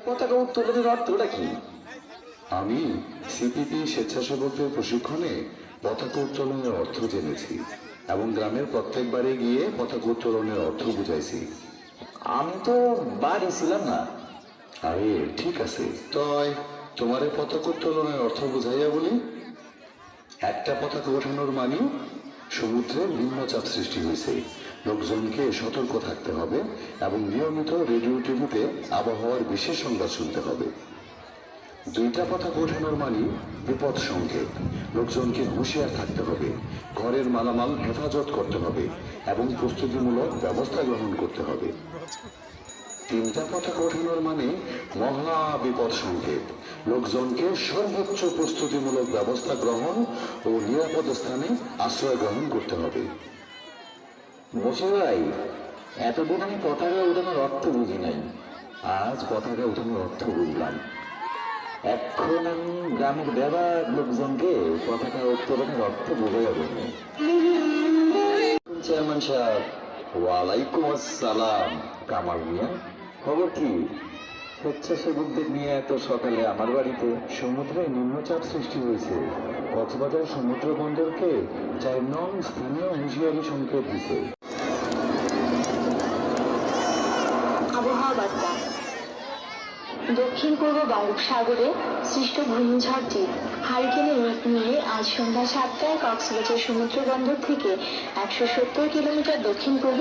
পতাকা উত্তোলনের অর্থটা কি? আমি সিপিপি স্বেচ্ছাসেবকদের প্রশিক্ষণে পতাকা উত্তোলনের অর্থ জেনেছি এবং গ্রামের প্রত্যেক বাড়ি গিয়ে পতাকা উত্তোলনের অর্থ বুঝাইছি। আমি তো বাড়ি ছিলাম না। আরে ঠিক আছে, তয় তোমার পতাকা উত্তোলনের অর্থ বুঝাইয়া বলি। একটা পতাকা ওঠানোর মানে সমুদ্রে নিম্নচাপ সৃষ্টি হয়েছে, লোকজনকে সতর্ক থাকতে হবে এবং নিয়মিত রেডিও টিভিতে আবহাওয়ার বিশেষ সংবাদ শুনতে হবে। দুইটা পতাকা ওঠানোর মানে বিপদ সংকেত, লোকজনকে হুঁশিয়ার থাকতে হবে, ঘরের মালামাল হেফাজত করতে হবে এবং প্রস্তুতিমূলক ব্যবস্থা গ্রহণ করতে হবে। তিনটা পতাকা ওঠানোর মানে মহা বিপদ সংকেত, লোকজনকে সর্বোচ্চ প্রস্তুতিমূলক ব্যবস্থা গ্রহণ ও নিরাপদ স্থানে আশ্রয় গ্রহণ করতে হবে। বসে ভাই, এতদিন আমি পতাকা উঠানোর অর্থ বুঝি নাই, আজ পতাকা উঠানোর অর্থ বুঝলাম। এখন আমি গ্রামের ব্যবহার লোকজনকে পতাকা উত্তোলনের অর্থ বুঝে যাবো। চেয়ারম্যান সাহেব। ওয়ালাইকুম আসসালাম। কামাল মিয়া, খবর কি? স্বেচ্ছাসেবকদের নিয়ে এত সকালে আমার বাড়িতে? সমুদ্রে নিম্নচাপ সৃষ্টি হয়েছে, কক্সবাজার সমুদ্র বন্দরকে 4 নং স্থানীয় হুঁশিয়ারি সংকেত দিছে। আবহাওয়া বার্তা। দক্ষিণ পূর্ব বঙ্গোপসাগরে সৃষ্ট ঘূর্ণিঝড়টি হারিকেনের রূপ নিয়ে আজ সন্ধ্যা 7টায় কক্সবাজার সমুদ্র বন্দর থেকে 170 কিলোমিটার দক্ষিণ পূর্বে